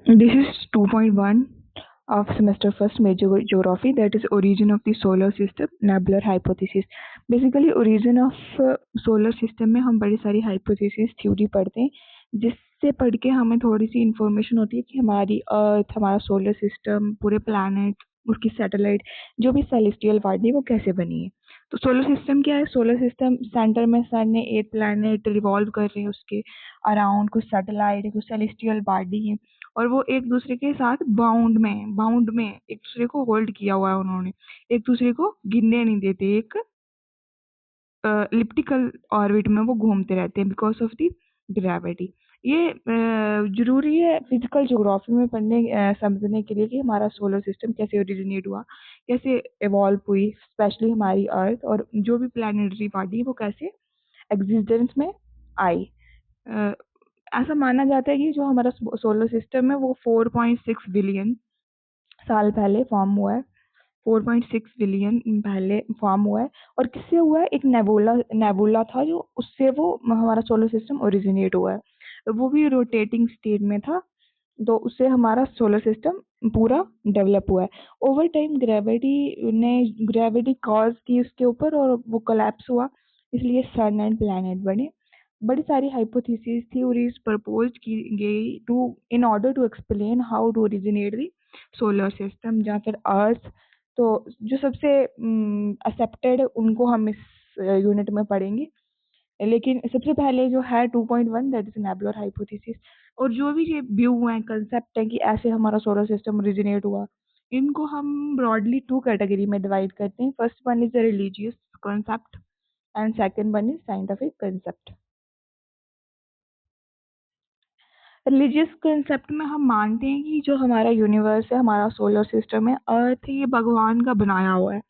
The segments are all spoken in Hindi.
This is 2.1 of semester first major geography, that is origin of the solar system, nebular hypothesis. Basically origin of solar system में हम बड़ी सारी hypothesis theory पढ़ते हैं, जिससे पढ़ के हमें थोड़ी सी information होती है कि हमारी अर्थ, हमारा सोलर सिस्टम, पूरे planet, उसकी सैटेलाइट, जो भी सेलेस्टियल बॉडी वो कैसे बनी है। तो सोलर सिस्टम क्या है? सोलर सिस्टम सेंटर में सन है, 8 प्लैनेट रिवॉल्व कर रहे हैं उसके अराउंड, कुछ सैटेलाइट है, कुछ सेलेस्टियल बॉडी है, और वो एक दूसरे के साथ बाउंड में एक दूसरे को होल्ड किया हुआ है उन्होंने, एक दूसरे को गिरने नहीं देते, एक इलिप्टिकल ऑर्बिट में वो घूमते रहते हैं बिकॉज ऑफ द ग्रेविटी। ये जरूरी है फिजिकल ज्योग्राफी में पढ़ने समझने के लिए कि हमारा सोलर सिस्टम कैसे ओरिजिनेट हुआ, कैसे इवॉल्व हुई, स्पेशली हमारी अर्थ और जो भी प्लानिटरी बॉडी वो कैसे एग्जिस्टेंस में आई। ऐसा माना जाता है कि जो हमारा सोलर सिस्टम है वो 4.6 बिलियन साल पहले फॉर्म हुआ है, 4.6 बिलियन पहले फॉर्म हुआ है। और किससे हुआ है? एक नेबुला था जो, उससे वो हमारा सोलर सिस्टम ओरिजिनेट हुआ है, वो भी रोटेटिंग स्टेट में था, तो उससे हमारा सोलर सिस्टम पूरा डेवलप हुआ है। ओवर टाइम ग्रेविटी कॉज की उसके ऊपर और वो कोलैप्स हुआ, इसलिए सन एंड प्लैनेट बने। बड़ी सारी हाइपोथेसिस थ्योरीज प्रपोज की गई to in order to explain how to originate the solar system या फिर अर्थ। तो जो सबसे एक्सेप्टेड उनको हम इस यूनिट में पढ़ेंगे, लेकिन सबसे पहले जो है 2.1 दैट इज नेबुलर हाइपोथेसिस। और जो भी ये व्यू हैं, कंसेप्ट है कि ऐसे हमारा सोलर सिस्टम ओरिजिनेट हुआ, इनको हम ब्रॉडली 2 कैटेगरी में डिवाइड करते हैं। First one is the religious concept and second one is scientific concept. Religious concept में हम मानते हैं कि जो हमारा यूनिवर्स है, हमारा सोलर सिस्टम है, अर्थ, ये भगवान का बनाया हुआ है।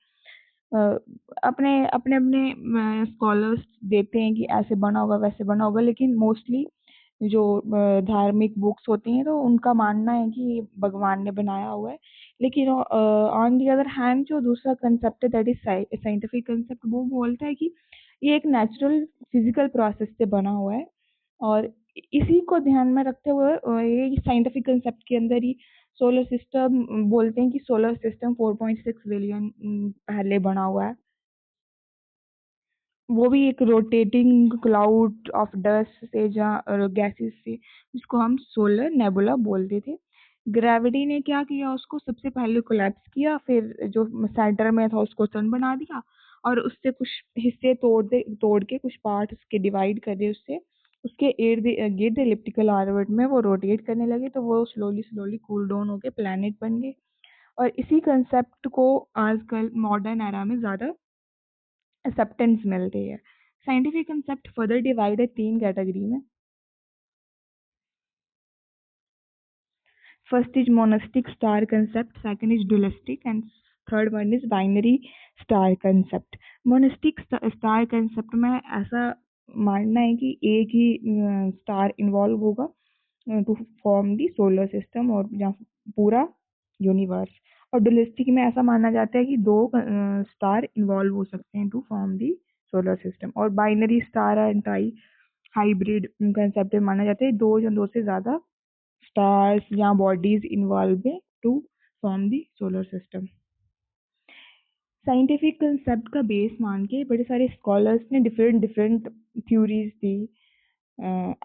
अपने अपने अपने स्कॉलर्स देखते हैं कि ऐसे बना होगा, वैसे बना होगा, लेकिन मोस्टली जो धार्मिक बुक्स होती हैं तो उनका मानना है कि ये भगवान ने बनाया हुआ है। लेकिन ऑन दी अदर हैंड जो दूसरा कंसेप्ट है दैट इज साइंटिफिक कंसेप्ट, वो बोलता है कि ये एक नेचुरल फिजिकल प्रोसेस से बना हुआ है। और इसी को ध्यान में रखते हुए ये साइंटिफिक कंसेप्ट के अंदर ही सोलर सिस्टम बोलते हैं कि सोलर सिस्टम 4.6 बिलियन पहले बना हुआ है। वो भी एक रोटेटिंग क्लाउड ऑफ डस्ट से, जहाँ गैसेस से, जिसको हम सोलर नेबुला बोलते थे। ग्रेविटी ने क्या किया? उसको सबसे पहले कोलैप्स किया, फिर जो सेंटर में था उसको सन बना दिया, और उससे कुछ हिस्से तोड़ के कुछ पार्ट उसके डिवाइड कर दिए, उससे उसके गिर्द इलिप्टिकल ऑर्बिट में वो रोटेट करने लगे, तो वो स्लोली स्लोली कूल डाउन होके प्लैनेट बन गए। और इसी कंसेप्ट को आजकल मॉडर्न एरा में ज़्यादा एक्सेप्टेंस मिलती है। साइंटिफिक कंसेप्ट फर्दर डिवाइड है 3 कैटेगरी में। First is monastic star concept, second is dualistic, and third one is binary star concept. Monastic star concept में ऐसा मानना है कि एक ही स्टार इन्वॉल्व होगा to form the solar system और या पूरा यूनिवर्स। और डुलिस्टिक में ऐसा माना जाता है कि 2 स्टार इन्वॉल्व हो सकते हैं to form the solar system. और binary star and tri hybrid concept में माना जाता है 2 या 2 से ज़्यादा स्टार्स या बॉडीज इन्वॉल्व है to form the solar system. Scientific concept का बेस मान के बड़े सारे स्कॉलर्स ने डिफरेंट डिफरेंट थ्योरीज दी,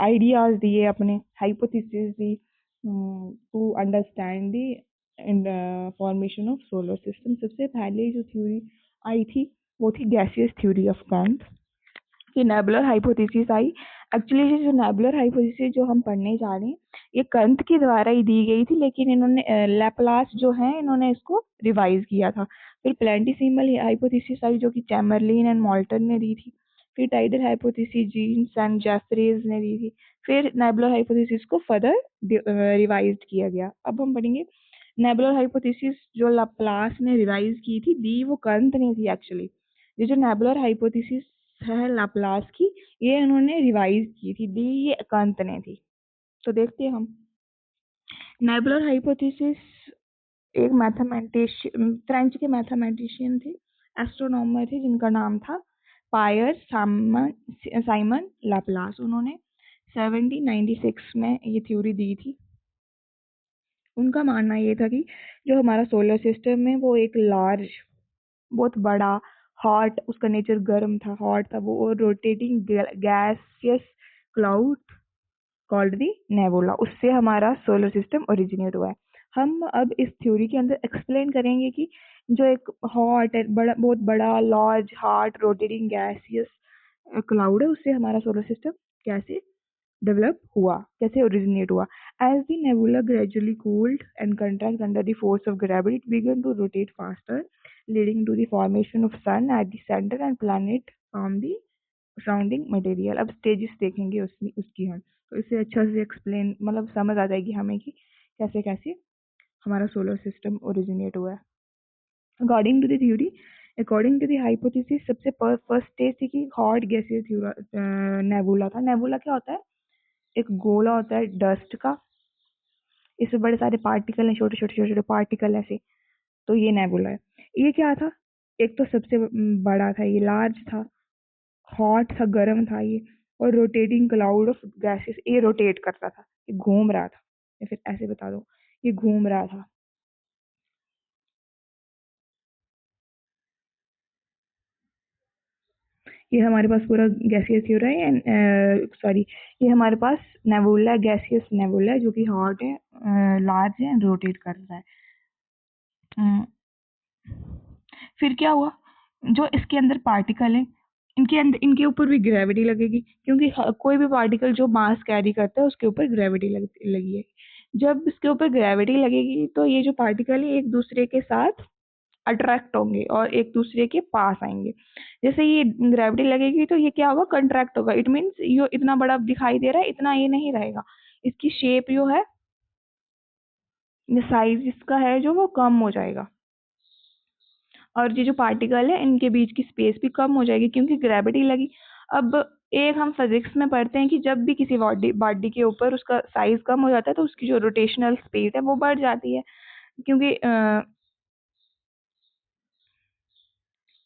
आइडियाज दिए, अपने हाइपोथेसिस दी to understand the formation of solar system. सबसे पहले जो थ्योरी आई थी वो थी गैसियस थ्योरी ऑफ कांट, कि नेबुलर हाइपोथेसिस आई। एक्चुअली ये जो नेबुलर हाइपोथेसिस जो हम पढ़ने जा रहे हैं, ये कंत के द्वारा ही दी गई थी, लेकिन इन्होंने लैपलास जो है इन्होंने इसको रिवाइज किया था। फिर प्लेंटिसिमल हाइपोथेसिस आई जो कि चैमरलिन एंड मॉल्टन ने दी थी। फिर tidal hypothesis Jeans and Jeffreys ने दी थी। फिर नेबुलर हाइपोथेसिस को फर्दर रिवाइज किया गया। अब हम पढ़ेंगे नेबुलर हाइपोथेसिस जो लैपलास ने रिवाइज की थी, दी वो कंत ने थी एक्चुअली। ये जो नेबुलर हाइपोथेसिस है लैपलास की, ये इन्होंने रिवाइज की थी, दी ये कंत ने थी। तो देखते हैं हम नेबुलर हाइपोथेसिस। एक मैथमेटिशियन, फ्रेंच के मैथमेटिशियन थे, एस्ट्रोनॉमर थे, जिनका नाम था पायर साइमन लैपलास। उन्होंने 1796 में ये थ्योरी दी थी। उनका मानना ये था कि जो हमारा सोलर सिस्टम है वो एक लार्ज, बहुत बड़ा, हॉट, उसका नेचर गर्म था, हॉट था वो, और rotating gaseous cloud called the nebula, उससे हमारा सोलर सिस्टम ओरिजिनेट हुआ है। हम अब इस थ्योरी के अंदर एक्सप्लेन करेंगे कि जो एक हॉट बड़ा, बहुत बड़ा, large, hot, rotating gaseous cloud है, उससे हमारा सोलर सिस्टम कैसे डेवलप हुआ, कैसे ओरिजिनेट हुआ। As the nebula gradually cooled and contract under the force of gravity, it began to rotate faster, leading to the formation of sun at the centre and planet from the surrounding material. अब स्टेजेस देखेंगे उसकी हम, तो इससे अच्छा से एक्सप्लेन, मतलब समझ आ जाएगी हमें कि कैसे कैसे हमारा सोलर सिस्टम ओरिजिनेट हुआ है। According to the theory, according to the hypothesis, सबसे फर्स्ट स्टेज थी कि हॉट गैसियस नेबुला था। नेबुला क्या होता है? एक गोला होता है डस्ट का, इसमें बड़े सारे पार्टिकल हैं, छोटे छोटे छोटे छोटे पार्टिकल ऐसे, तो ये नेबुला है। ये क्या था? एक तो सबसे बड़ा था, ये लार्ज था, हॉट था, गर्म था ये, और रोटेटिंग क्लाउड ऑफ गैसेस, ये रोटेट करता था, ये घूम रहा था, या फिर ऐसे बता दो, ये घूम रहा था। ये हमारे पास पूरा गैसियस हो रहा है, सॉरी, ये हमारे पास नेबुला, गैसियस नेबुला है, जो कि हॉट है, लार्ज है, रोटेट कर रहा है। अम, फिर क्या हुआ? जो इसके अंदर पार्टिकल है, इनके अंदर, इनके ऊपर भी ग्रेविटी लगेगी, क्योंकि कोई भी पार्टिकल जो मास कैरी करता है उसके ऊपर ग्रेविटी लगी है। जब इसके ऊपर ग्रेविटी लगेगी तो ये जो पार्टिकल है एक दूसरे के साथ अट्रैक्ट होंगे और एक दूसरे के पास आएंगे। जैसे ये ग्रेविटी लगेगी तो ये क्या होगा? कंट्रैक्ट होगा। इट मीन्स ये इतना बड़ा दिखाई दे रहा है, इतना ये नहीं रहेगा, इसकी शेप जो है, साइज इसका है जो, वो कम हो जाएगा, और ये जो पार्टिकल है इनके बीच की स्पेस भी कम हो जाएगी क्योंकि ग्रेविटी लगी। अब एक हम फिजिक्स में पढ़ते हैं कि जब भी किसी बॉडी बॉडी के ऊपर उसका साइज कम हो जाता है तो उसकी जो रोटेशनल स्पीड है वो बढ़ जाती है, क्योंकि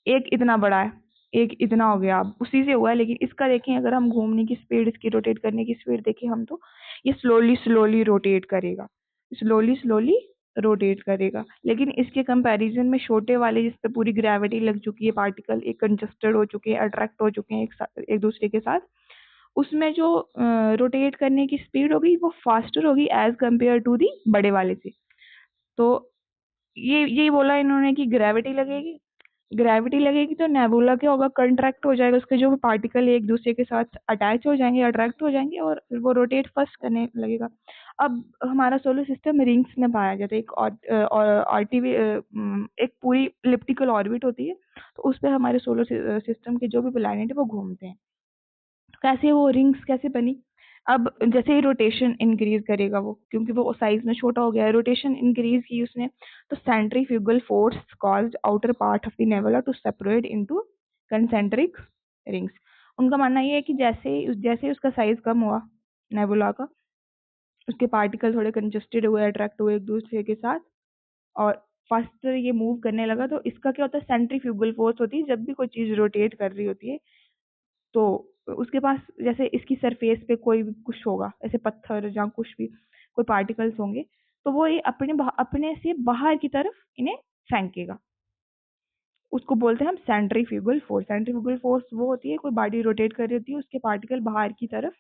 एक इतना बड़ा है, एक इतना हो गया, अब उसी से हुआ है। लेकिन इसका देखें, अगर हम घूमने की स्पीड, इसकी रोटेट करने की स्पीड देखें हम, तो ये स्लोली स्लोली रोटेट करेगा, स्लोली स्लोली रोटेट करेगा। लेकिन इसके कंपैरिजन में छोटे वाले, जिस पे पूरी ग्रेविटी लग चुकी है, पार्टिकल एक कंजस्टेड हो चुके हैं, अट्रैक्ट हो चुके हैं एक दूसरे के साथ, उसमें जो रोटेट करने की स्पीड होगी वो फास्टर होगी एज कम्पेयर टू दी बड़े वाले से। तो ये यही बोला इन्होंने कि ग्रेविटी लगेगी, ग्रेविटी लगेगी तो नेबुला क्या होगा? कंट्रैक्ट हो जाएगा, उसके जो एक दूसरे के साथ अटैच हो जाएंगे, अट्रैक्ट हो जाएंगे, और फिर वो रोटेट फर्स्ट करने लगेगा। अब हमारा सोलर सिस्टम रिंग्स में पाया जाता है, एक पूरी इलिप्टिकल ऑर्बिट होती है, तो उस पर हमारे सोलर सिस्टम के जो भी प्लैनेट है वो घूमते हैं। कैसे वो रिंग्स कैसे बनी? अब जैसे ही रोटेशन इंक्रीज करेगा वो, क्योंकि वो साइज में छोटा हो गया है, रोटेशन इंक्रीज की उसने, तो centrifugal force caused outer part of the nebula to separate into concentric rings. उनका मानना ये है कि जैसे जैसे उसका साइज कम हुआ नेबुला का, उसके पार्टिकल थोड़े कंजस्टेड हुए, अट्रैक्ट हुए एक दूसरे के साथ, और फास्टर ये मूव करने लगा, तो इसका क्या होता है? सेंट्रीफ्यूगल फोर्स होती है, जब भी कोई चीज रोटेट कर रही होती है तो उसके पास, जैसे इसकी सरफेस पे कोई भी कुछ होगा, ऐसे पत्थर या कुछ भी, कोई पार्टिकल्स होंगे, तो वो ये अपने से बाहर की तरफ इन्हें फेंकेगा। उसको बोलते हैं हम सेंट्रीफ्यूगल फोर्स। सेंट्रीफ्यूगल फोर्स वो होती है, कोई बॉडी रोटेट कर रही होती है, उसके पार्टिकल बाहर की तरफ,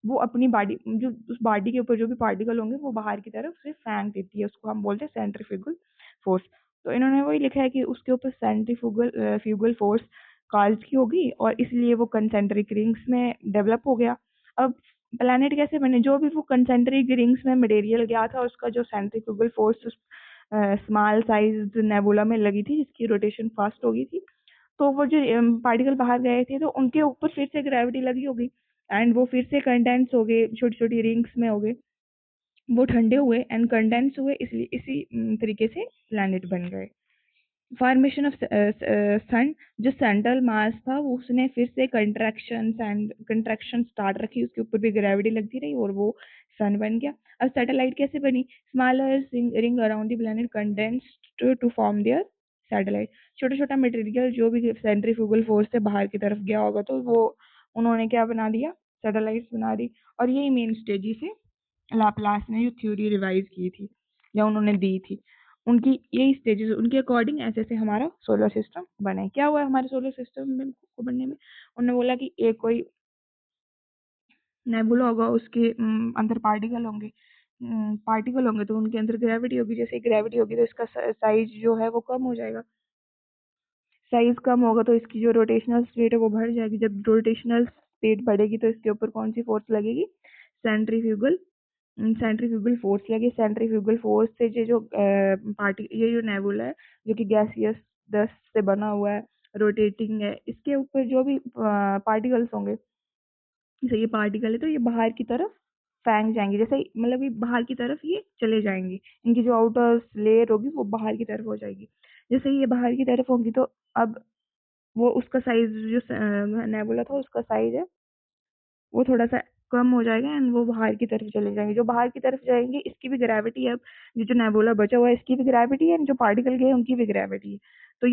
वो अपनी बॉडी, जो उस बॉडी के ऊपर जो भी पार्टिकल होंगे वो बाहर की तरफ से फेंक देती है, उसको हम बोलते हैं सेंट्रीफ्यूगल फोर्स। तो इन्होंने वही लिखा है कि उसके ऊपर सेंट्रीफ्यूगल फ्यूगल फोर्स कार्ल्स की होगी, और इसलिए वो कंसेंट्रिक रिंग्स में डेवलप हो गया। अब प्लैनेट कैसे बने? जो भी वो कंसेंट्रिक रिंग्स में मटेरियल गया था, उसका जो centrifugal force small size nebula में लगी थी, जिसकी रोटेशन फास्ट हो गई थी, तो वो जो पार्टिकल बाहर गए थे तो उनके ऊपर फिर से ग्रेविटी लगी होगी, एंड वो फिर से कंडेंस हो गए, छोटी छोटी रिंग्स में हो गए, वो ठंडे हुए एंड कंडेंस हुए, इसलिए इसी तरीके से प्लैनेट बन गए। फॉर्मेशन ऑफ सन, जो सेंट्रल मास था वो उसने फिर से कंट्रैक्शन स्टार्ट रखी, उसके ऊपर भी ग्रेविटी लगती रही और वो सन बन गया। अब सैटेलाइट कैसे बनी? Smaller ring around the planet condensed to form their satellite. छोटा छोटा मटेरियल जो भी सेंट्रीफ्यूगल फोर्स से बाहर की तरफ गया होगा, तो वो उन्होंने क्या बना दिया? सैटेलाइट्स बना दी। और यही मेन स्टेज से लाप्लास ने जो थ्योरी रिवाइज की थी, या उन्होंने दी थी, उनकी यही स्टेजेस, उनके अकॉर्डिंग ऐसे ऐसे हमारा सोलर सिस्टम बना है। क्या हुआ है हमारे सोलर सिस्टम में को बनने में? उन्होंने बोला कि एक कोई नेबुला होगा, उसके अंदर पार्टिकल होंगे तो उनके अंदर ग्रेविटी होगी, जैसे ग्रेविटी होगी तो इसका साइज जो है वो कम हो जाएगा। साइज कम होगा तो इसकी जो रोटेशनल स्पीड है वो बढ़ जाएगी। जब रोटेशनल स्पीड बढ़ेगी तो इसके ऊपर कौन सी फोर्स लगेगी? सेंट्रीफ्यूगल सेंट्रीफ्यूगल फोर्स लगी। सेंट्रीफ्यूगल फोर्स से ये जो नेबुला है जो कि गैसियस डस्ट से बना हुआ है, रोटेटिंग है, इसके ऊपर जो भी पार्टिकल्स होंगे, जैसे ये पार्टिकल है तो ये बाहर की तरफ फेंक जाएंगे, जैसे मतलब ये बाहर की तरफ ये चले जाएंगे, इनकी जो आउटर लेयर होगी वो बाहर की तरफ हो जाएगी। जैसे ये बाहर की तरफ होगी तो अब वो उसका साइज जो नेबुला था उसका साइज है वो थोड़ा सा कम हो जाएगा एंड वो बाहर की तरफ चले जाएंगे। जो बाहर की तरफ जाएंगे इसकी भी ग्रेविटी है, अब ये जो नेबुला बचा हुआ है इसकी भी ग्रेविटी है, जो पार्टिकल गए उनकी भी ग्रेविटी है। तो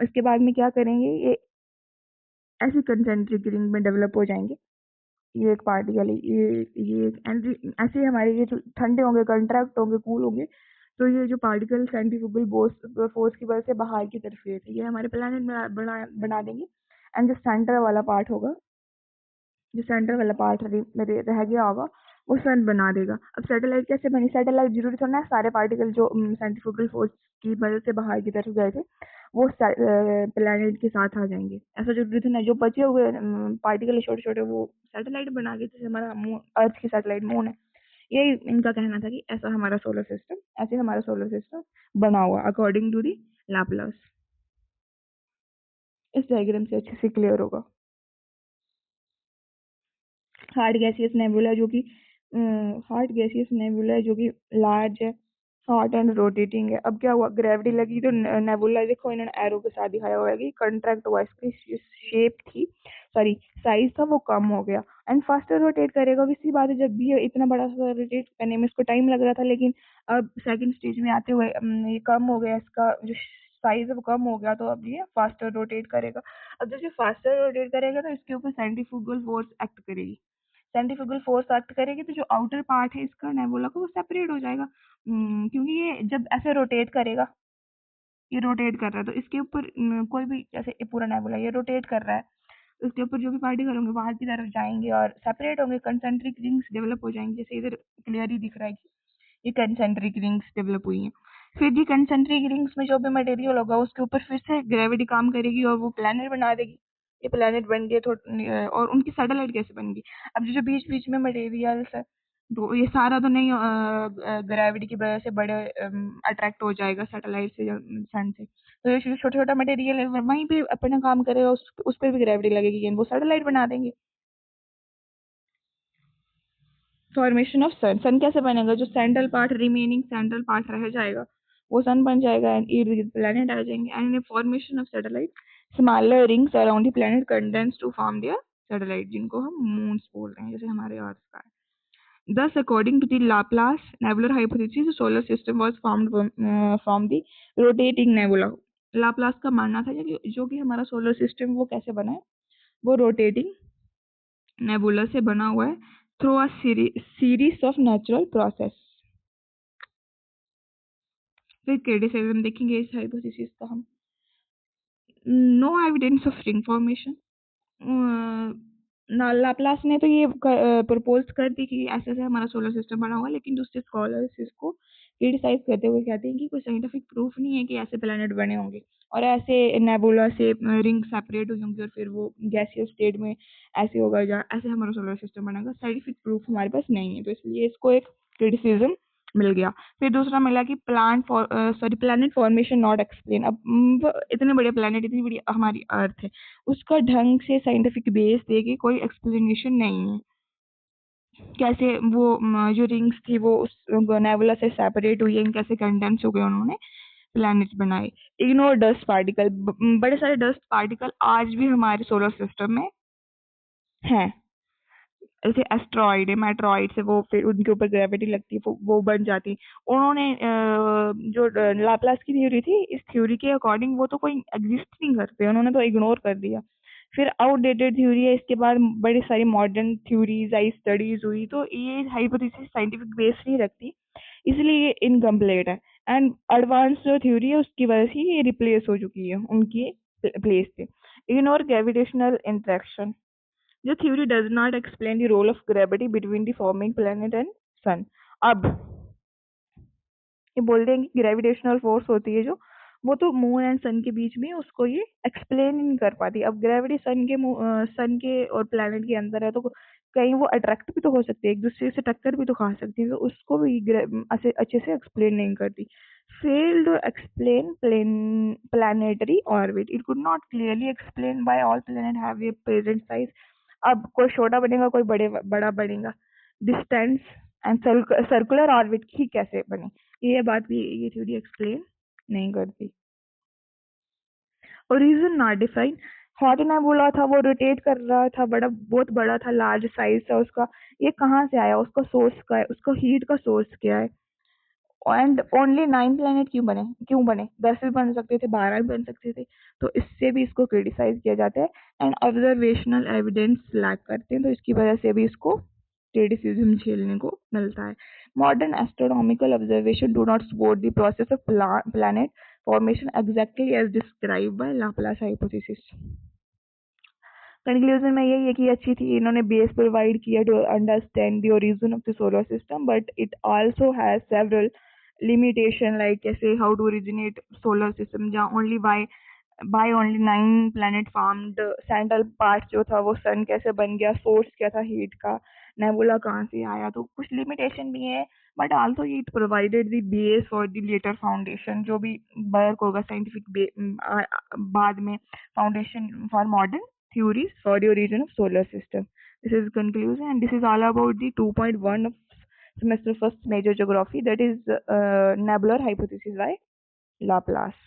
इसके बाद में क्या करेंगे, ये ऐसी कंसेंट्रिक रिंग में डेवलप हो जाएंगे। ये एक पार्टिकल है, ये एक एंड ऐसे हमारे ये जो ठंडे होंगे, कंट्रैक्ट होंगे, कूल होंगे, तो ये जो पार्टिकल सेंट्रीफ्यूगल फोर्स की वजह से बाहर की तरफ ये हमारे प्लेनेट बना देंगे। एंड जो सेंटर वाला पार्ट होगा, जो सेंटर वाला पार्ट मेरे रह गया होगा, वो सन बना देगा। अब सैटेलाइट कैसे बनी? सैटेलाइट जरूरी थोड़ा ना सारे पार्टिकल जो सेंट्रीफ्यूगल फोर्स की वजह से बाहर की तरफ गए थे वो प्लेनेट के साथ आ जाएंगे, ऐसा जरूरी थोड़ा ना। जो बचे हुए पार्टिकल छोटे छोटे वो सैटेलाइट बना के, जैसे हमारा मून, अर्थ की सैटेलाइट मून है, यही इनका कहना था कि ऐसा हमारा सोलर सिस्टम, ऐसे हमारा सोलर सिस्टम बना हुआ अकॉर्डिंग टू दी लाप्लास। इस डायग्राम से अच्छे से क्लियर होगा। हार्ड गैसियस नेबुला जो कि हार्ड गैसियस नेबुला जो कि लार्ज है, हॉट एंड रोटेटिंग है। अब क्या हुआ, ग्रेविटी लगी तो नेबुला देखो इन्होंने एरो के साथ दिखाया हुआ है कि कंट्रैक्ट हुआ, इसकी शेप थी, सॉरी साइज था वो कम हो गया एंड फास्टर रोटेट करेगा। किसी बात है, जब भी ये इतना बड़ा सा रोटेट करने में इसको टाइम लग रहा था, लेकिन अब सेकंड स्टेज में आते हुए ये कम हो गया, इसका जो साइज है वो कम हो गया, तो अब ये फास्टर रोटेट करेगा। अब जैसे फास्टर रोटेट करेगा तो इसके ऊपर सेंट्रीफ्यूगल फोर्स एक्ट करेगी। सेंट्रीफ्यूगल फोर्स एक्ट करेगी तो जो आउटर पार्ट है इसका नेबुला का वो सेपरेट हो जाएगा। क्योंकि ये जब ऐसे रोटेट करेगा, ये रोटेट कर रहा है तो इसके ऊपर कोई भी, जैसे ये पूरा नेबुला ये रोटेट कर रहा है, उसके ऊपर जो भी पार्टिकल होंगे बाहर की तरफ जाएंगे और सेपरेट होंगे, कंसेंट्रिक रिंग्स डेवलप हो जाएंगे। जैसे इधर क्लियर ही दिख रहा है कि ये कंसेंट्रिक रिंग्स डेवलप हुई हैं। फिर ये कंसेंट्रिक रिंग्स में जो भी मटेरियल होगा उसके ऊपर फिर से ग्रेविटी काम करेगी और वो प्लैनेट बना देगी। ये प्लैनेट बन गए और उनकी सैटेलाइट कैसे बन गई? अब जो बीच बीच में मटेरियल्स है तो ये सारा तो नहीं ग्रेविटी की वजह से बड़े अट्रैक्ट हो जाएगा सैटेलाइट से, सन से। तो ये छोटा छोटा मटेरियल है वहीं पे अपना काम करेगा, उस पर भी ग्रेविटी लगेगी एंड वो सैटेलाइट बना देंगे। फॉर्मेशन ऑफ सन, सन कैसे बनेगा? जो central part, remaining central part रह जाएगा वो सन बन जाएगा एंड इर्द गिर्द प्लैनेट आ जाएंगे। And formation of satellite, smaller rings around the planet condense to form their satellite, जिनको हम मून्स बोल रहे हैं, जैसे हमारे अर्थ का है। Thus, according to the Laplace nebular hypothesis, the solar system was formed from the rotating nebula. Laplace का मानना था कि जो कि हमारा सोलर सिस्टम वो कैसे बना है, वो रोटेटिंग नेबुला से बना हुआ है through a series of natural process. फिर क्रिटिसिज्म देखेंगे इस हाइपोथेसिस का हम। No evidence of ring formation, Laplace ने तो ये प्रपोज कर दी कि ऐसे ऐसे हमारा सोलर सिस्टम बना हुआ, लेकिन दूसरे स्कॉलर्स इसको क्रिटिसाइज करते हुए कहते हैं कि कोई साइंटिफिक प्रूफ नहीं है कि ऐसे प्लैनेट बने होंगे और ऐसे नेबुला से रिंग सेपरेट हुई होंगी और फिर वो गैसियस स्टेट में ऐसे होगा या ऐसे हमारा सोलर सिस्टम बनेगा। साइंटिफिक प्रूफ हमारे पास नहीं है, तो इसलिए इसको एक क्रिटिसिज्म मिल गया। फिर दूसरा मिला कि प्लैनेट फॉर्मेशन नॉट एक्सप्लेन। अब इतने बड़े प्लैनेट, इतनी बड़ी हमारी अर्थ है, उसका ढंग से साइंटिफिक बेस दे के कोई एक्सप्लेनेशन नहीं है। कैसे वो जो रिंग्स थी वो उस नेबुला से सेपरेट हुई है, कैसे कंडेंस हो गए, उन्होंने प्लैनेट बनाए। इग्नोर डस्ट पार्टिकल, बड़े सारे डस्ट पार्टिकल आज भी हमारे सोलर सिस्टम में हैं। जैसे एस्ट्रॉइड है, मेट्रॉइड से वो फिर उनके ऊपर ग्रेविटी लगती है, वो बन जाती है। उन्होंने जो लाप्लास की थ्योरी थी, इस थ्योरी के अकॉर्डिंग वो तो कोई एग्जिस्ट नहीं करते, उन्होंने तो इग्नोर कर दिया। फिर आउटडेटेड थ्योरी है, इसके बाद बड़ी सारी मॉडर्न थ्योरीज आई, स्टडीज हुई, तो ये हाइपोथेसिस साइंटिफिक बेस नहीं रखती। इसलिए ये इनकम्प्लीट है। एंड एडवांस जो थ्योरी है उसकी वजह से ये रिप्लेस हो चुकी है उनकी प्लेस पे। Ignore gravitational interaction, the theory does not explain the role of gravity between the forming planet and sun। अब ये बोलते हैं कि ग्रेविटेशनल फोर्स होती है जो, वो तो मून एंड सन के बीच में, उसको ये एक्सप्लेन ही नहीं कर पाती। अब ग्रेविटी सन के और प्लैनेट के अंदर है, तो कहीं वो अट्रैक्ट भी तो हो सकती है, एक दूसरे से टक्कर भी तो खा सकती है, तो उसको भी अच्छे से एक्सप्लेन नहीं करती। failed to explain planetary orbit, it could not clearly explain why all planets have a present size। अब कोई छोटा बनेगा, कोई बड़ा बनेगा, डिस्टेंस एंड सर्कुलर ऑर्बिट ही कैसे बने, ये बात भी ये थ्योरी एक्सप्लेन नहीं करती। और रीजन नॉट डिफाइन, हॉट ने बोला था वो रोटेट कर रहा था, बड़ा बहुत बड़ा था, लार्ज साइज था उसका, ये कहाँ से आया, उसका सोर्स क्या है, उसका हीट का सोर्स क्या है। एंड ओनली 9 प्लेनेट क्यों बने 10 भी बन सकते थे, 12 भी बन सकते थे। तो इससे भी इसको क्रिटिसाइज किया जाता है। एंड ऑब्जर्वेशनल एविडेंस लैक करते हैं, तो इसकी वजह से भी इसको क्रिटिसिज्म झेलने को मिलता है। Modern astronomical observation do not support the process of planet formation exactly as describe by Laplace hypothesis. Conclusion में यही है कि अच्छी थी, इन्होंने बेस प्रोवाइड किया to understand the origin of the solar system, but it also has several limitation, like कैसे how to originate solar system, जहाँ only by only 9 planet formed, central part जो था वो सन कैसे बन गया, सोर्स क्या था हीट का, नेबुला कहाँ से आया, तो कुछ लिमिटेशन भी है। But also it provided the base for the later foundation, जो भी वर्क होगा साइंटिफिक बाद में, foundation for modern theories for the origin of solar system। This is conclusion, and this is all about the 2.1 of semester first major geography, that is nebular hypothesis by Laplace।